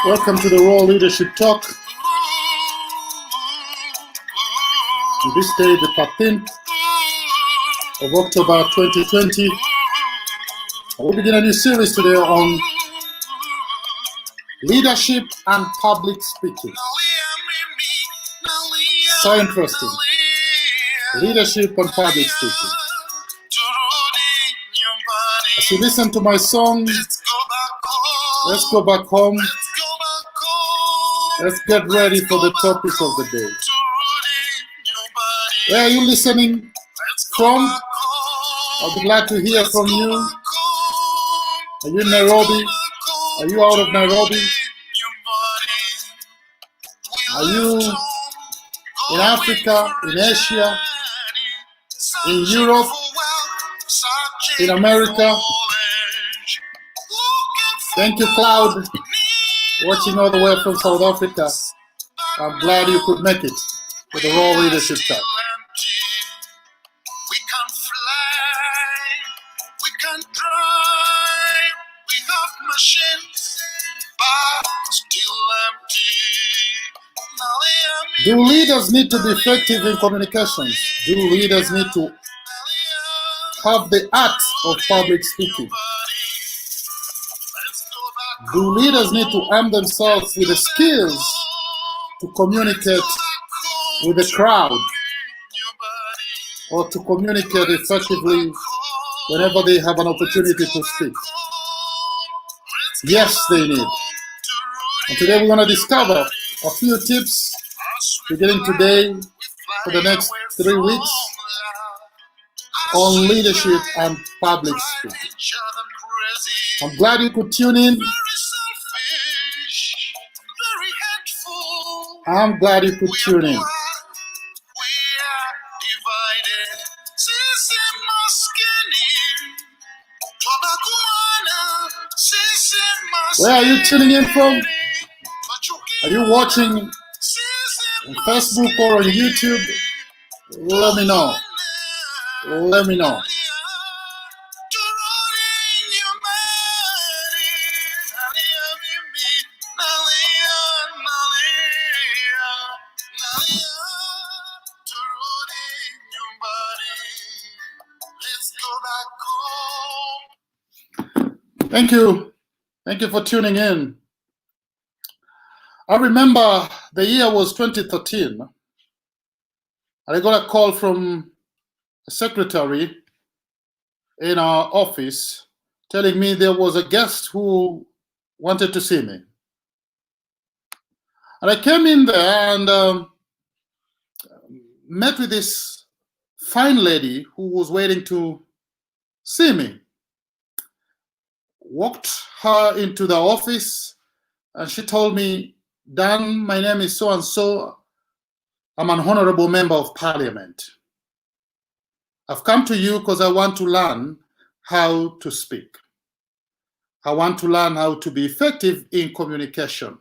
Welcome to the Raw Leadership Talk. On this day, the 13th of October 2020, we'll begin a new series today on leadership and public speaking. So interesting. Leadership and public speaking. As you listen to my song, let's go back home. Let's get ready for the topic of the day. Where are you listening from? I'll be glad to hear from you. Are you in Nairobi? Are you out of Nairobi? Are you in Africa, in Asia, in Europe, in America? Thank you, Cloud, watching all the way from South Africa. I'm glad you could make it to the Raw Leadership Talk. We can fly, we can drive, we have machines, but still empty. Do leaders need to be effective in communications? Do leaders need to have the art of public speaking? Do leaders need to arm themselves with the skills to communicate with the crowd or to communicate effectively whenever they have an opportunity to speak? Yes, they need. And today we're going to discover a few tips beginning today for the next 3 weeks on leadership and public speaking. I'm glad you could tune in. I'm glad you could tune in. Where are you tuning in from? Are you watching on Facebook or on YouTube? Let me know. Let me know. Thank you. Thank you for tuning in. I remember the year was 2013. And I got a call from a secretary in our office telling me there was a guest who wanted to see me. And I came in there and met with this fine lady who was waiting to see me. Walked her into the office and she told me, Dan, my name is so-and-so. I'm an honorable member of parliament. I've come to you because I want to learn how to speak. I want to learn how to be effective in communication.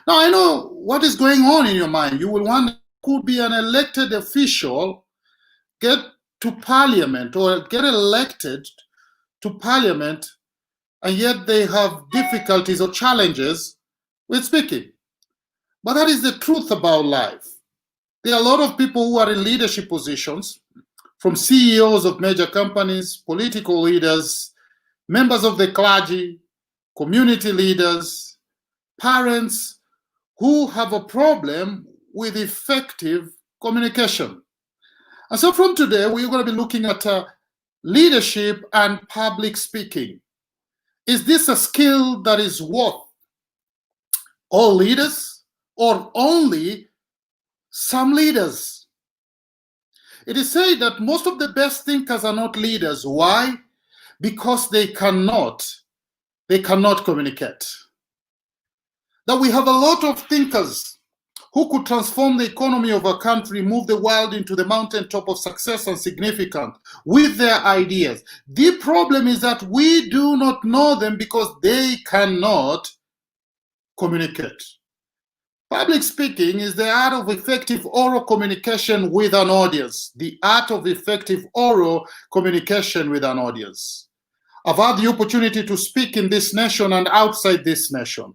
Now, I know what is going on in your mind. You will wonder, could be an elected official get to parliament or get elected to parliament and yet they have difficulties or challenges with speaking. But that is the truth about life. There are a lot of people who are in leadership positions, from CEOs of major companies, political leaders, members of the clergy, community leaders, parents, who have a problem with effective communication. And so from today, we're going to be looking at leadership and public speaking. Is this a skill that is worth all leaders or only some leaders? It is said that most of the best thinkers are not leaders. Why? Because they cannot communicate. That we have a lot of thinkers who could transform the economy of a country, move the world into the mountaintop of success and significance with their ideas. The problem is that we do not know them because they cannot communicate. Public speaking is the art of effective oral communication with an audience. The art of effective oral communication with an audience. I've had the opportunity to speak in this nation and outside this nation.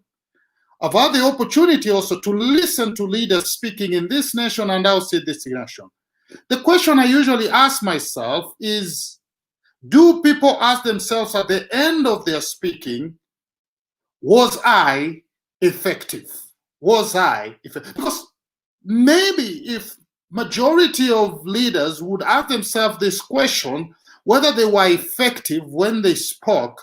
I've had the opportunity also to listen to leaders speaking in this nation and outside this nation. The question I usually ask myself is, do people ask themselves at the end of their speaking, was I effective? Was I effective? Because maybe if majority of leaders would ask themselves this question, whether they were effective when they spoke,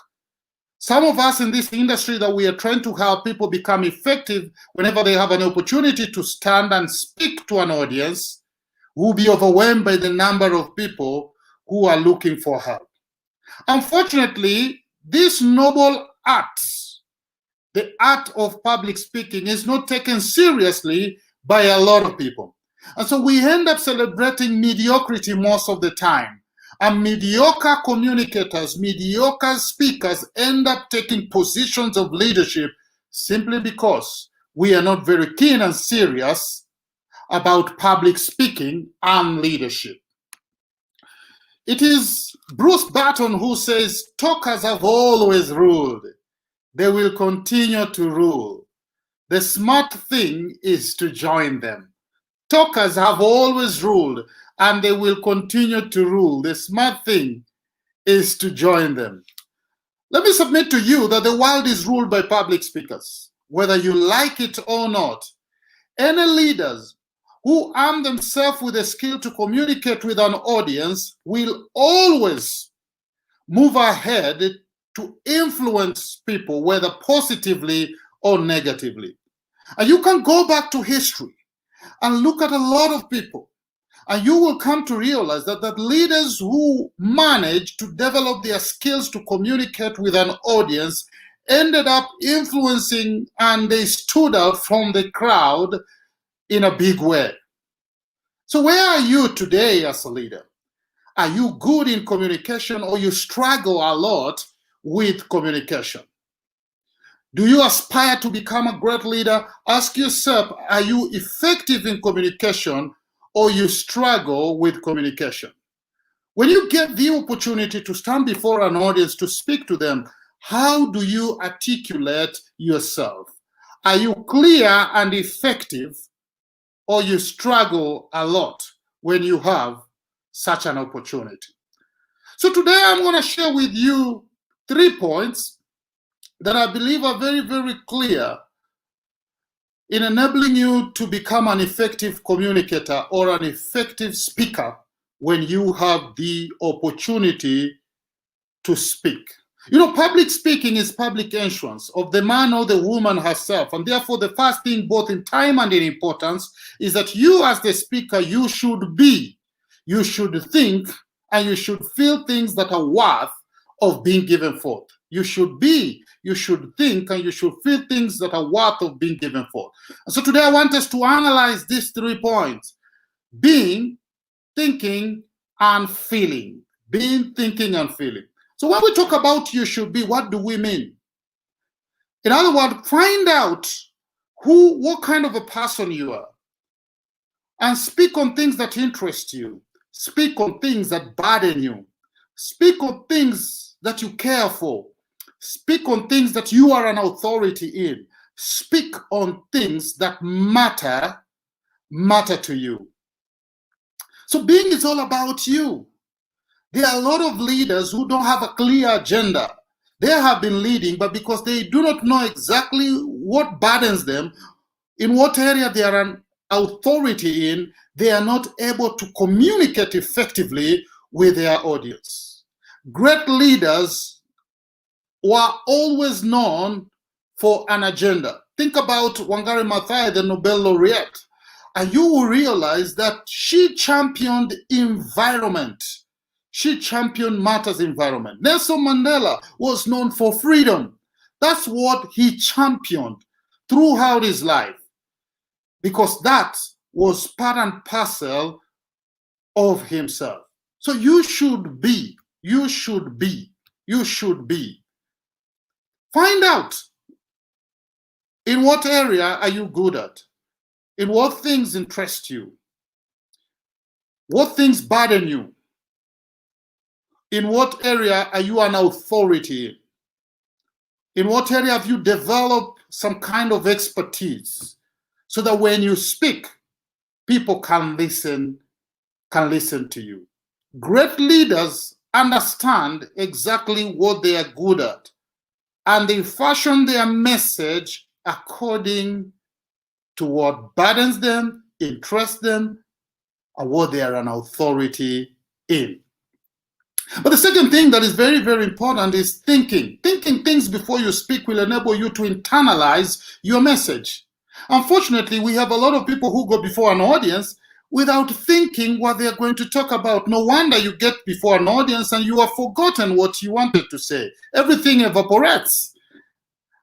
some of us in this industry that we are trying to help people become effective whenever they have an opportunity to stand and speak to an audience, will be overwhelmed by the number of people who are looking for help. Unfortunately, this noble art, the art of public speaking, is not taken seriously by a lot of people. And so we end up celebrating mediocrity most of the time. And mediocre communicators, mediocre speakers end up taking positions of leadership simply because we are not very keen and serious about public speaking and leadership. It is Bruce Barton who says, talkers have always ruled. They will continue to rule. The smart thing is to join them. Talkers have always ruled, and they will continue to rule. The smart thing is to join them. Let me submit to you that the world is ruled by public speakers, whether you like it or not. Any leaders who arm themselves with the skill to communicate with an audience will always move ahead to influence people, whether positively or negatively. And you can go back to history and look at a lot of people, and you will come to realize that leaders who managed to develop their skills to communicate with an audience ended up influencing, and they stood out from the crowd in a big way. So where are you today as a leader? Are you good in communication, or you struggle a lot with communication? Do you aspire to become a great leader? Ask yourself, are you effective in communication, or you struggle with communication? When you get the opportunity to stand before an audience to speak to them, how do you articulate yourself? Are you clear and effective, or you struggle a lot when you have such an opportunity? So today I'm going to share with you 3 points that I believe are very, very clear in enabling you to become an effective communicator or an effective speaker when you have the opportunity to speak. You know, public speaking is public entrance of the man or the woman herself. And therefore, the first thing, both in time and in importance, is that you as the speaker, you should be, you should think, and you should feel things that are worth of being given forth. You should be, you should think, and you should feel things that are worth of being given forth. And so today I want us to analyze these 3 points: being, thinking, and feeling. Being, thinking, and feeling. So when we talk about you should be, what do we mean? In other words, find out what kind of a person you are, and speak on things that interest you. Speak on things that burden you. Speak on things that you care for. Speak on things that you are an authority in. Speak on things that matter to you. So being is all about you. There are a lot of leaders who don't have a clear agenda. They have been leading, but because they do not know exactly what burdens them, in what area they are an authority in, they are not able to communicate effectively with their audience. Great leaders were always known for an agenda. Think about Wangari Maathai, the Nobel laureate, and you will realize that she championed environment. She championed matters environment. Nelson Mandela was known for freedom. That's what he championed throughout his life, because that was part and parcel of himself. So you should be. Find out, in what area are you good at? In what things interest you? What things burden you? In what area are you an authority in? In what area have you developed some kind of expertise so that when you speak, people can listen to you. Great leaders understand exactly what they are good at, and they fashion their message according to what burdens them, interests them, and what they are an authority in. But the second thing that is very, very important is thinking. Thinking things before you speak will enable you to internalize your message. Unfortunately, we have a lot of people who go before an audience without thinking what they're going to talk about. No wonder you get before an audience and you have forgotten what you wanted to say. Everything evaporates.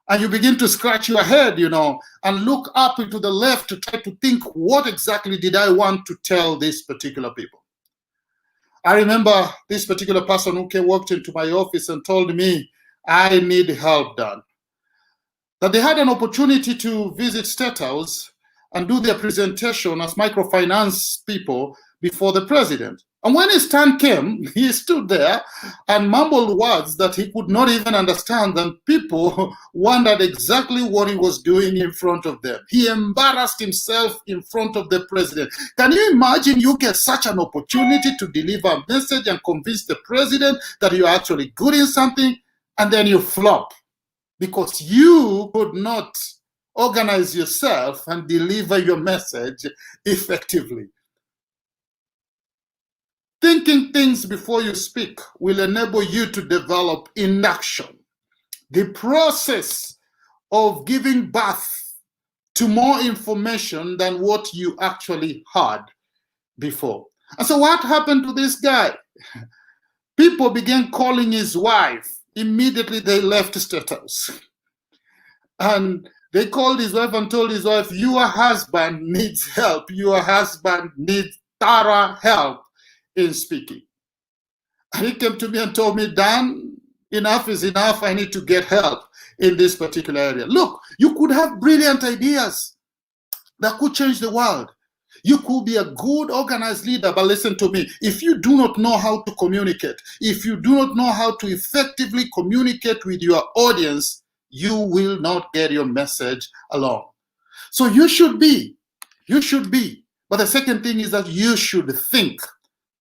And you begin to scratch your head, and look up into the left to try to think, what exactly did I want to tell these particular people? I remember this particular person who walked into my office and told me, I need help done. That they had an opportunity to visit State House and do their presentation as microfinance people before the president. And when his turn came, he stood there and mumbled words that he could not even understand, and people wondered exactly what he was doing in front of them. He embarrassed himself in front of the president. Can you imagine you get such an opportunity to deliver a message and convince the president that you're actually good in something, and then you flop because you could not organize yourself and deliver your message effectively? Thinking things before you speak will enable you to develop inaction, the process of giving birth to more information than what you actually had before. And so what happened to this guy? People began calling his wife. Immediately they left State House. And they called his wife and told his wife, your husband needs help. Your husband needs thorough help in speaking. And he came to me and told me, Dan, enough is enough. I need to get help in this particular area. Look, you could have brilliant ideas that could change the world. You could be a good organized leader, but listen to me. If you do not know how to communicate, if you do not know how to effectively communicate with your audience, you will not get your message along. So you should be. But the second thing is that you should think.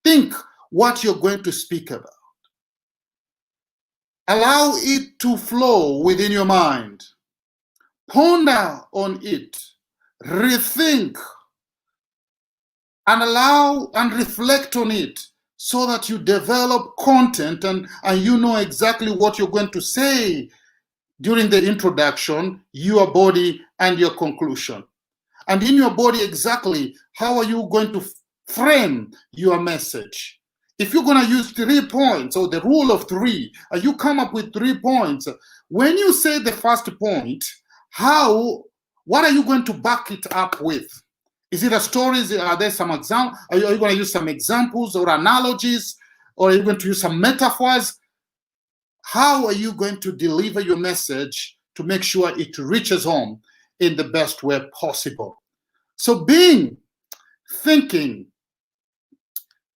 Think what you're going to speak about. Allow it to flow within your mind. Ponder on it. Rethink. And allow and reflect on it so that you develop content and you know exactly what you're going to say during the introduction, your body, and your conclusion. And in your body, exactly how are you going to frame your message? If you're going to use 3 points or the rule of 3, and you come up with 3 points, when you say the first point, what are you going to back it up with? Is it a story? Are there some examples? Are you going to use some examples or analogies? Or are you going to use some metaphors? How are you going to deliver your message to make sure it reaches home in the best way possible? So thinking,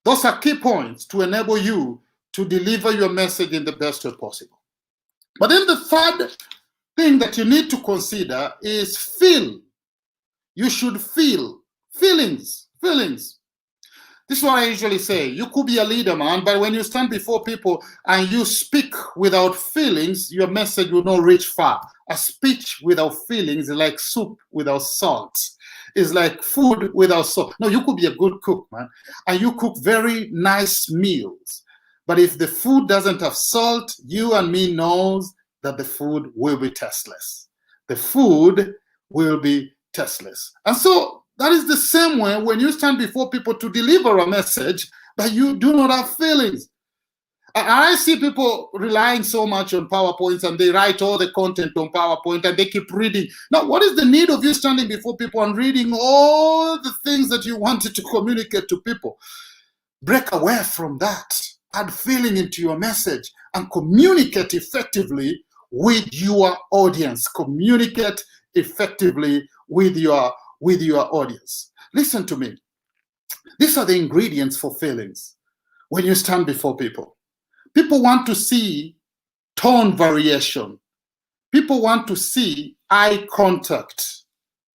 those are key points to enable you to deliver your message in the best way possible. But then the third thing that you need to consider is feel. You should feel. Feelings. This is what I usually say. You could be a leader, man, but when you stand before people and you speak without feelings, your message will not reach far. A speech without feelings is like soup without salt. It's like food without salt. No, you could be a good cook, man, and you cook very nice meals. But if the food doesn't have salt, you and me knows that the food will be tasteless. The food will be tasteless. And so that is the same way when you stand before people to deliver a message, but you do not have feelings. I see people relying so much on PowerPoints, and they write all the content on PowerPoint and they keep reading. Now, what is the need of you standing before people and reading all the things that you wanted to communicate to people? Break away from that. Add feeling into your message and communicate effectively with your audience. Communicate effectively with your audience. Listen to me. These are the ingredients for feelings when you stand before people. People want to see tone variation. People want to see eye contact.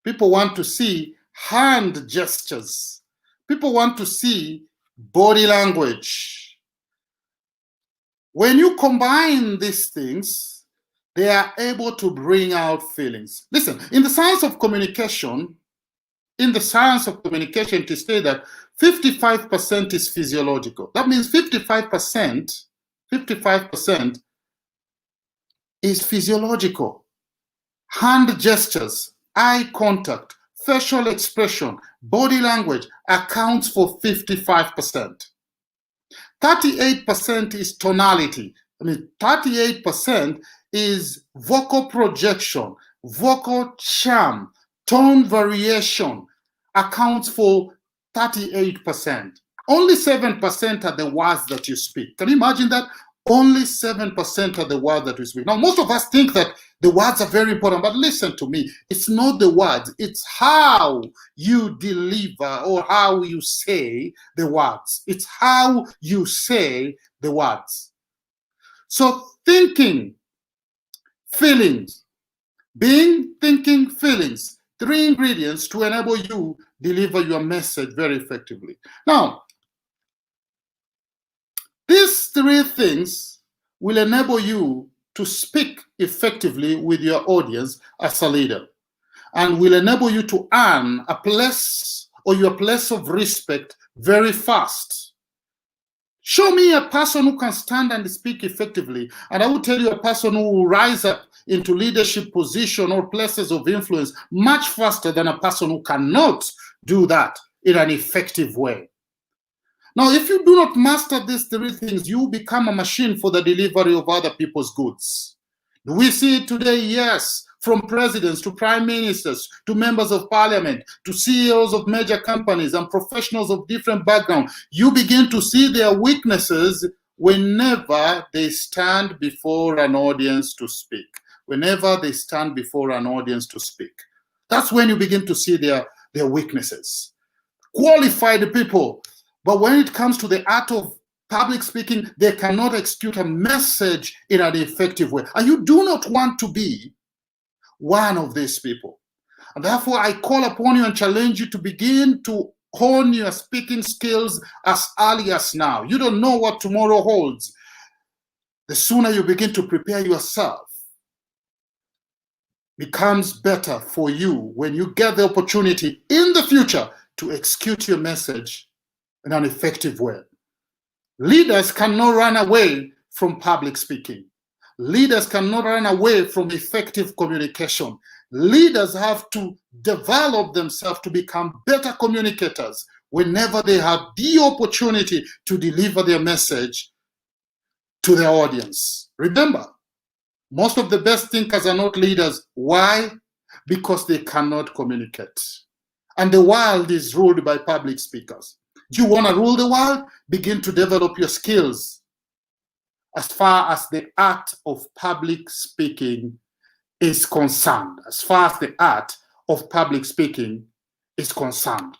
People want to see hand gestures. People want to see body language. When you combine these things, they are able to bring out feelings. Listen, in the science of communication, it is stated that 55% is physiological. That means 55% is physiological. Hand gestures, eye contact, facial expression, body language accounts for 55%. 38% is tonality. 38% is vocal projection, vocal charm, tone variation accounts for 38%. Only 7% are the words that you speak. Can you imagine that? Only 7% are the words that we speak. Now, most of us think that the words are very important, but listen to me. It's not the words. It's how you deliver or how you say the words. It's how you say the words. So thinking, feelings, being, thinking, feelings, 3 ingredients to enable you deliver your message very effectively. Now, these 3 things will enable you to speak effectively with your audience as a leader, and will enable you to earn a place or your place of respect very fast. Show me a person who can stand and speak effectively, and I will tell you a person who will rise up into leadership position or places of influence much faster than a person who cannot do that in an effective way. Now, if you do not master these 3 things, you become a machine for the delivery of other people's goods. Do we see it today? Yes. From presidents to prime ministers to members of parliament to CEOs of major companies and professionals of different backgrounds, you begin to see their weaknesses whenever they stand before an audience to speak. Whenever they stand before an audience to speak. That's when you begin to see their weaknesses. Qualified people. But when it comes to the art of public speaking, they cannot execute a message in an effective way. And you do not want to be one of these people. And therefore, I call upon you and challenge you to begin to hone your speaking skills as early as now. You don't know what tomorrow holds. The sooner you begin to prepare yourself, becomes better for you when you get the opportunity in the future to execute your message in an effective way. Leaders cannot run away from public speaking. Leaders cannot run away from effective communication. Leaders have to develop themselves to become better communicators whenever they have the opportunity to deliver their message to their audience. Remember, most of the best thinkers are not leaders. Why? Because they cannot communicate. And the world is ruled by public speakers. Do you want to rule the world? Begin to develop your skills as far as the art of public speaking is concerned. As far as the art of public speaking is concerned.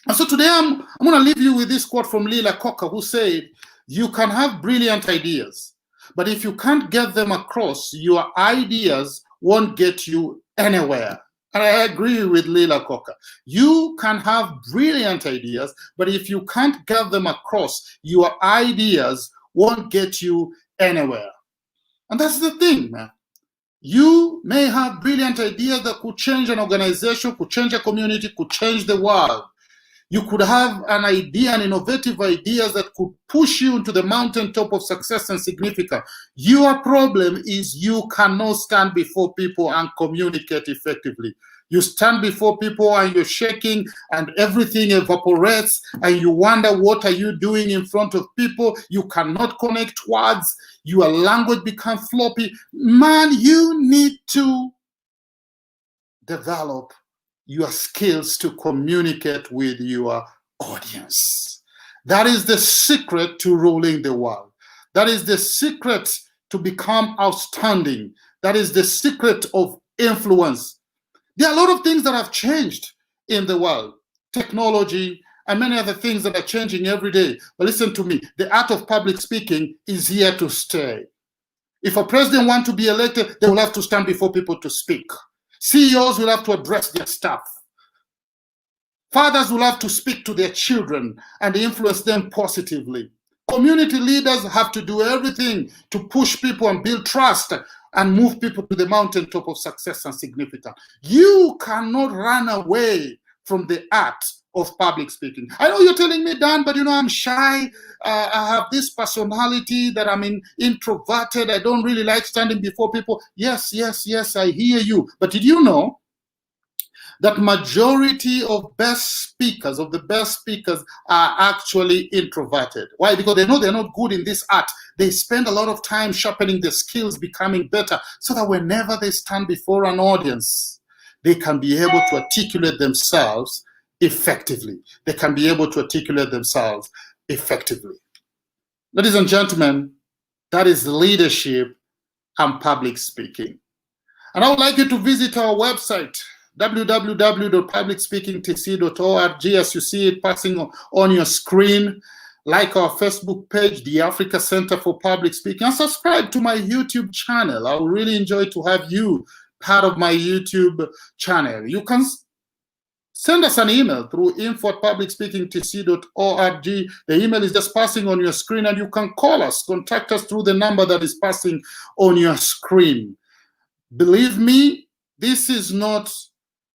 And so today I'm going to leave you with this quote from Lila Cocker, who said, "You can have brilliant ideas, but if you can't get them across, your ideas won't get you anywhere." And I agree with Lila Cocker. You can have brilliant ideas, but if you can't get them across, your ideas won't get you anywhere. And that's the thing, man. You may have brilliant ideas that could change an organization, could change a community, could change the world. You could have an idea, an innovative ideas that could push you into the mountaintop of success and significance. Your problem is you cannot stand before people and communicate effectively. You stand before people and you're shaking and everything evaporates and you wonder, what are you doing in front of people? You cannot connect words. Your language becomes floppy. Man, you need to develop your skills to communicate with your audience. That is the secret to ruling the world. That is the secret to become outstanding. That is the secret of influence. There are a lot of things that have changed in the world. Technology and many other things that are changing every day. But listen to me, the art of public speaking is here to stay. If a president wants to be elected, they will have to stand before people to speak. CEOs will have to address their staff. Fathers will have to speak to their children and influence them positively. Community leaders have to do everything to push people and build trust and move people to the mountaintop of success and significance. You cannot run away from the art of public speaking. I know you're telling me, Dan, but I'm shy. I have this personality that I'm introverted. I don't really like standing before people. Yes, I hear you. But did you know that majority of the best speakers are actually introverted? Why? Because they know they're not good in this art. They spend a lot of time sharpening their skills, becoming better, so that whenever they stand before an audience, they can be able to articulate themselves effectively. They can be able to articulate themselves effectively. Ladies and gentlemen, that is leadership and public speaking. And I would like you to visit our website, www.publicspeakingtc.org, as you see it passing on your screen. Like our Facebook page, the Africa Center for Public Speaking, and subscribe to my YouTube channel. I would really enjoy to have you part of my YouTube channel. You can send us an email through info@publicspeakingtc.org. The email is just passing on your screen, and you can call us, contact us through the number that is passing on your screen. Believe me, this is not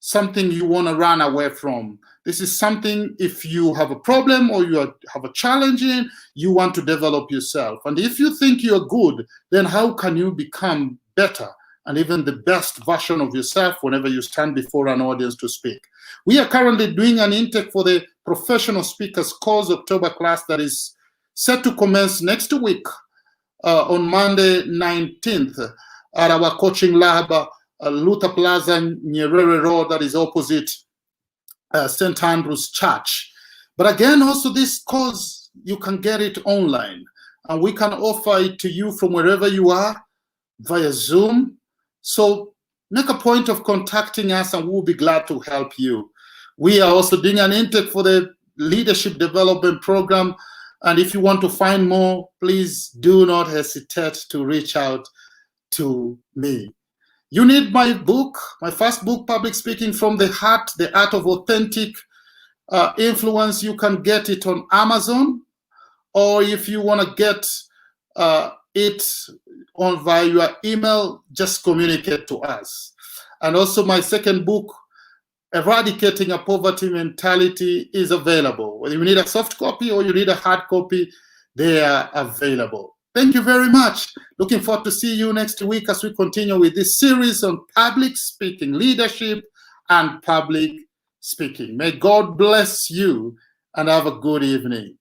something you want to run away from. This is something, if you have a problem or you have a challenge in, you want to develop yourself. And if you think you're good, then how can you become better and even the best version of yourself whenever you stand before an audience to speak? We are currently doing an intake for the Professional Speakers Course October class that is set to commence next week on Monday 19th at our coaching lab, Luther Plaza, Nyerere Road, that is opposite St. Andrew's Church. But again, also this course, you can get it online, and we can offer it to you from wherever you are via Zoom. So make a point of contacting us, and we'll be glad to help you. We are also doing an intake for the Leadership Development Program, and if you want to find more, please do not hesitate to reach out to me. You need my book, my first book, Public Speaking from the Heart, The Art of Authentic Influence. You can get it on Amazon, or if you want to get it on via your email, just communicate to us. And also my second book, Eradicating a Poverty Mentality, is available. Whether you need a soft copy or you need a hard copy, they are available. Thank you very much. Looking forward to see you next week as we continue with this series on public speaking, leadership and public speaking. May God bless you and have a good evening.